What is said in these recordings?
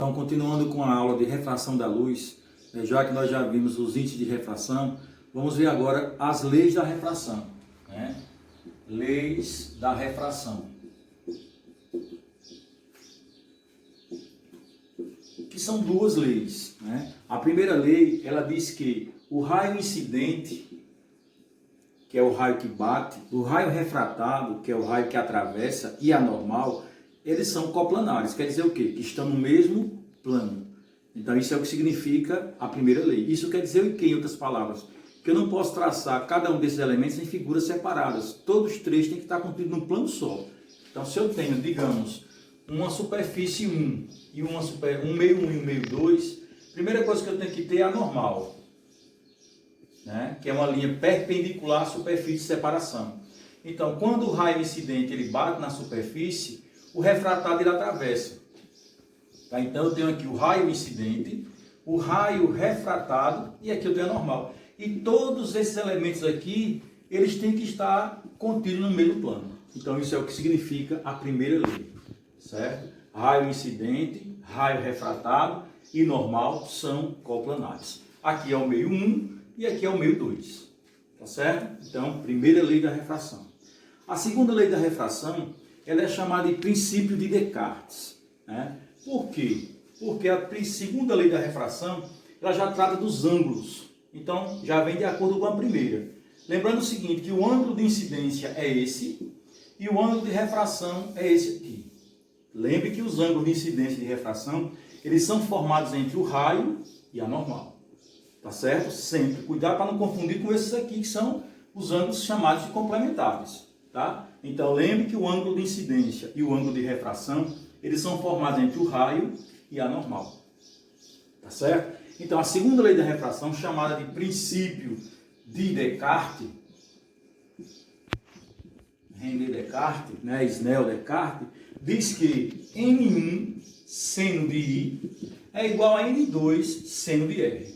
Então, continuando com a aula de refração da luz, já que nós já vimos os índices de refração, vamos ver agora as leis da refração, né? Leis da refração. Que são duas leis, né? A primeira lei, ela diz que o raio incidente, que é o raio que bate, o raio refratado, que é o raio que atravessa, e anormal, eles são coplanares. Quer dizer o quê? Que estão no mesmo plano. Então isso é o que significa a primeira lei. Isso quer dizer o quê, em outras palavras? Que eu não posso traçar cada um desses elementos em figuras separadas. Todos os três têm que estar contidos num plano só. Então se eu tenho, digamos, uma superfície 1 e um meio 1 e um meio 2, a primeira coisa que eu tenho que ter é a normal, né? Que é uma linha perpendicular à superfície de separação. Então, quando o raio incidente ele bate na superfície, o refratado ele atravessa. Tá? Então, eu tenho aqui o raio incidente, o raio refratado e aqui eu tenho a normal. E todos esses elementos aqui, eles têm que estar contidos no mesmo plano. Então, isso é o que significa a primeira lei. Certo? Raio incidente, raio refratado e normal são coplanares. Aqui é o meio 1 e aqui é o meio 2. Tá certo? Então, primeira lei da refração. A segunda lei da refração, ela é chamada de princípio de Descartes, né? Por quê? Porque a segunda lei da refração, ela já trata dos ângulos. Então, já vem de acordo com a primeira. Lembrando o seguinte, que o ângulo de incidência é esse e o ângulo de refração é esse aqui. Lembre que os ângulos de incidência e de refração, eles são formados entre o raio e a normal. Tá certo? Sempre. Cuidado para não confundir com esses aqui, que são os ângulos chamados de complementares. Tá? Então, lembre que o ângulo de incidência e o ângulo de refração, eles são formados entre o raio e a normal. Tá certo? Então, a segunda lei da refração, chamada de princípio de Descartes, René Descartes, né? Snell Descartes, diz que N1 seno de I é igual a N2 seno de R.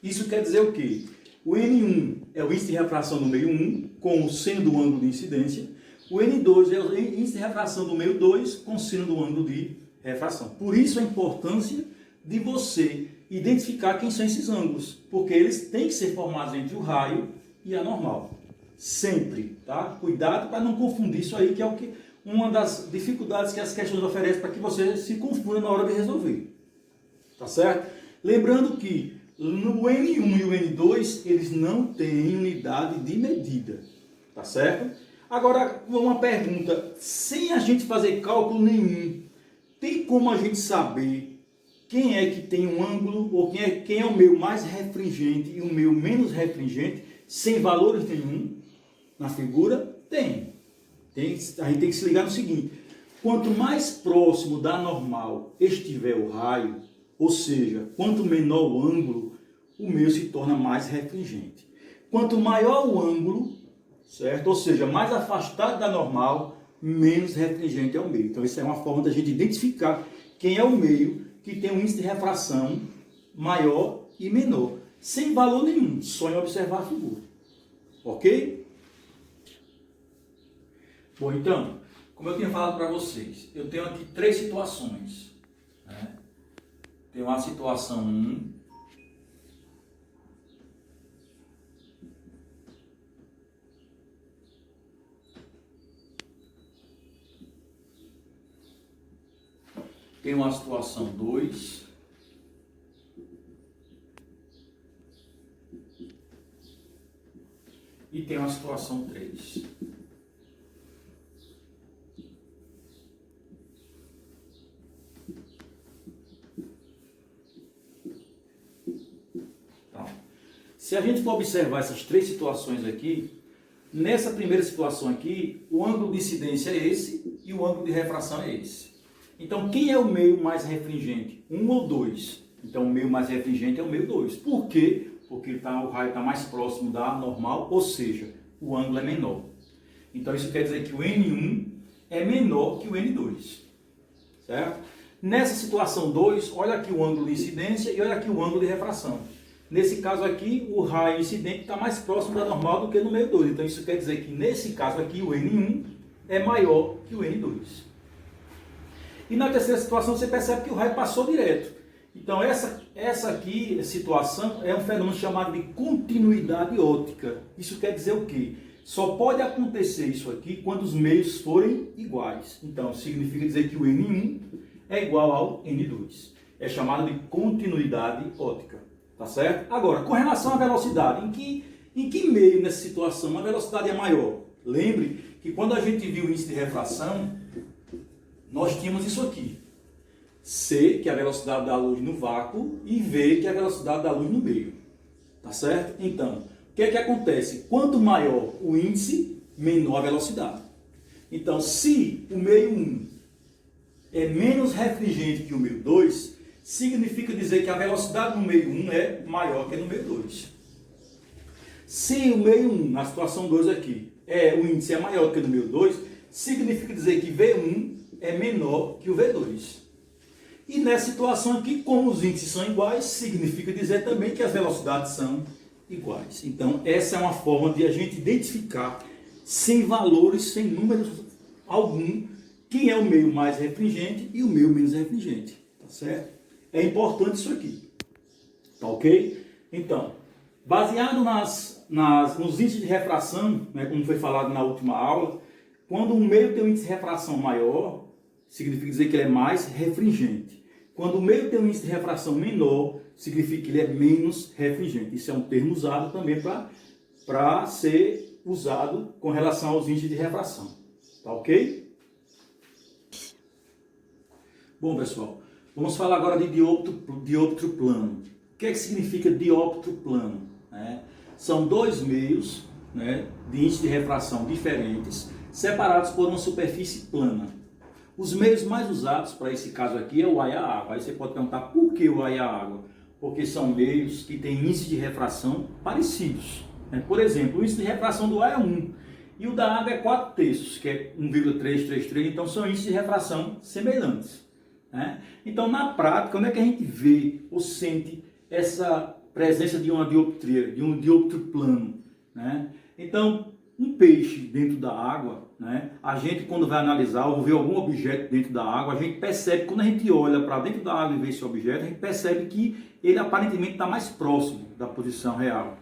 Isso quer dizer o quê? O N1 é o índice de refração do meio 1 com o seno do ângulo de incidência. O N2 é o índice de refração do meio 2 com o seno do ângulo de refração. Por isso a importância de você identificar quem são esses ângulos, porque eles têm que ser formados entre o raio e a normal. Sempre, tá? Cuidado para não confundir isso aí, que é o que uma das dificuldades que as questões oferecem para que você se confunda na hora de resolver. Tá certo? Lembrando que no N1 e o N2, eles não têm unidade de medida. Tá certo? Agora, uma pergunta. Sem a gente fazer cálculo nenhum, tem como a gente saber quem é que tem um ângulo, ou quem é o meio mais refringente e o meio menos refringente, sem valores nenhum na figura? Tem. A gente tem que se ligar no seguinte: quanto mais próximo da normal estiver o raio, ou seja, quanto menor o ângulo, o meio se torna mais refringente. Quanto maior o ângulo, certo? Ou seja, mais afastado da normal, menos refringente é o meio. Então, isso é uma forma da gente identificar quem é o meio que tem um índice de refração maior e menor, sem valor nenhum, só em observar a figura. Ok? Bom, então, como eu tinha falado para vocês, eu tenho aqui três situações, né? Tem uma situação 1, tem uma situação 2 e tem uma situação 3. Se a gente for observar essas três situações aqui, nessa primeira situação aqui, o ângulo de incidência é esse e o ângulo de refração é esse. Então, quem é o meio mais refringente? 1 ou 2? Então, o meio mais refringente é o meio 2. Por quê? Porque o raio está mais próximo da normal, ou seja, o ângulo é menor. Então, isso quer dizer que o N1 é menor que o N2. Certo? Nessa situação 2, olha aqui o ângulo de incidência e olha aqui o ângulo de refração. Nesse caso aqui, o raio incidente está mais próximo da normal do que no meio 2. Então, isso quer dizer que, nesse caso aqui, o N1 é maior que o N2. E na terceira situação você percebe que o raio passou direto. Então essa situação é um fenômeno chamado de continuidade óptica. Isso quer dizer o quê? Só pode acontecer isso aqui quando os meios forem iguais. Então significa dizer que o N1 é igual ao N2. É chamado de continuidade óptica. Tá certo? Agora, com relação à velocidade, em que meio nessa situação a velocidade é maior? Lembre que quando a gente viu o índice de refração, nós tínhamos isso aqui. C, que é a velocidade da luz no vácuo, e V, que é a velocidade da luz no meio. Tá certo? Então, o que é que acontece? Quanto maior o índice, menor a velocidade. Então, se o meio 1 é menos refringente que o meio 2, significa dizer que a velocidade no meio 1 é maior que no meio 2. Se o meio 1, na situação 2 aqui, o índice é maior que no meio 2, significa dizer que V1 é menor que o V2. E nessa situação aqui, como os índices são iguais, significa dizer também que as velocidades são iguais. Então, essa é uma forma de a gente identificar, sem valores, sem números algum, quem é o meio mais refringente e o meio menos refringente. Tá certo? É importante isso aqui. Tá ok? Então, baseado nos índices de refração, né, como foi falado na última aula, quando um meio tem um índice de refração maior, significa dizer que ele é mais refringente. Quando o meio tem um índice de refração menor, significa que ele é menos refringente. Isso é um termo usado também para ser usado com relação aos índices de refração. Tá ok? Bom, pessoal, vamos falar agora de dióptro plano. O que é que significa dióptro plano? São dois meios, de índice de refração diferentes, separados por uma superfície plana. Os meios mais usados para esse caso aqui é o ar e a água. Aí você pode perguntar por que o ar e a água? Porque são meios que têm índice de refração parecidos. Por exemplo, o índice de refração do ar é 1 e o da água é 4/3, que é 1,333, então são índices de refração semelhantes. Então, na prática, onde é que a gente vê ou sente essa presença de uma dioptria, de um dióptro plano? Então, um peixe dentro da água, a gente quando vai analisar ou ver algum objeto dentro da água, a gente percebe, quando a gente olha para dentro da água e vê esse objeto, a gente percebe que ele aparentemente está mais próximo da posição real,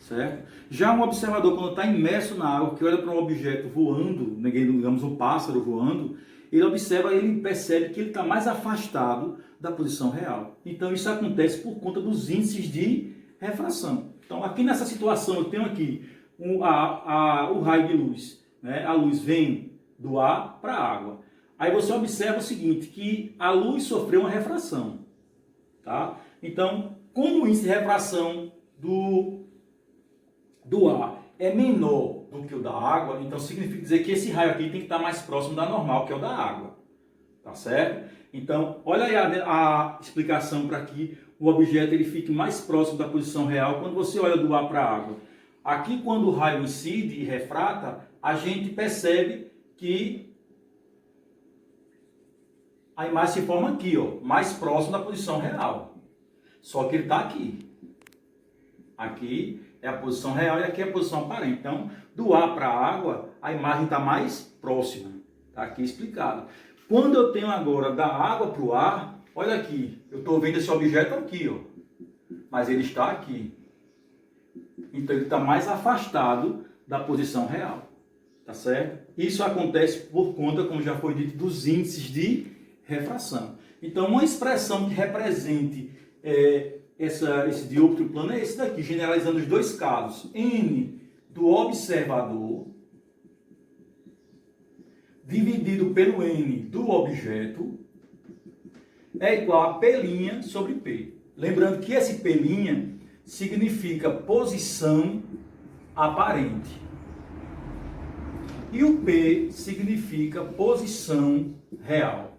certo? Já um observador, quando está imerso na água, que olha para um objeto voando, digamos um pássaro voando, ele percebe que ele está mais afastado da posição real. Então isso acontece por conta dos índices de refração. Então aqui nessa situação eu tenho aqui o raio de luz, a luz vem do ar para a água. Aí você observa o seguinte, que a luz sofreu uma refração. Tá? Então, como o índice de refração do ar é menor do que o da água, então significa dizer que esse raio aqui tem que estar mais próximo da normal, que é o da água. Tá certo? Então, olha aí a explicação para que o objeto ele fique mais próximo da posição real quando você olha do ar para a água. Aqui, quando o raio incide e refrata, a gente percebe que a imagem se forma aqui, mais próximo da posição real. Só que ele está aqui. Aqui é a posição real e aqui é a posição aparente. Então, do ar para a água, a imagem está mais próxima. Está aqui explicado. Quando eu tenho agora da água para o ar, olha aqui, eu estou vendo esse objeto aqui, mas ele está aqui. Então ele está mais afastado da posição real. Tá certo? Isso acontece por conta, como já foi dito, dos índices de refração. Então uma expressão que represente esse dióptro plano é esse daqui, generalizando os dois casos. N do observador dividido pelo N do objeto é igual a P' sobre P. Lembrando que esse P' significa posição aparente. E o P significa posição real.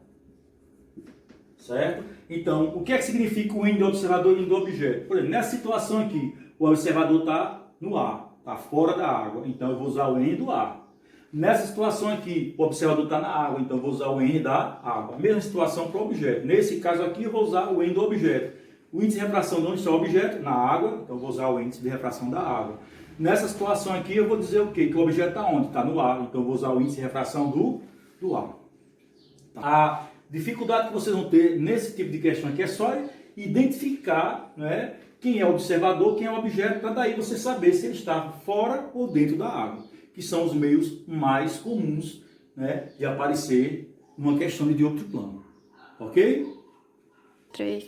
Certo? Então, o que é que significa o N do observador e o N do objeto? Por exemplo, nessa situação aqui, o observador está no ar, está fora da água. Então, eu vou usar o N do ar. Nessa situação aqui, o observador está na água, então eu vou usar o N da água. Mesma situação para o objeto. Nesse caso aqui, eu vou usar o N do objeto. O índice de refração de onde está o objeto? Na água, então eu vou usar o índice de refração da água. Nessa situação aqui, eu vou dizer o quê? Que o objeto está onde? Está no ar, então eu vou usar o índice de refração do ar. Dificuldade que vocês vão ter nesse tipo de questão aqui é só identificar, né, quem é o observador, quem é o objeto, para daí você saber se ele está fora ou dentro da água, que são os meios mais comuns, né, de aparecer numa questão de outro plano. Ok? 3.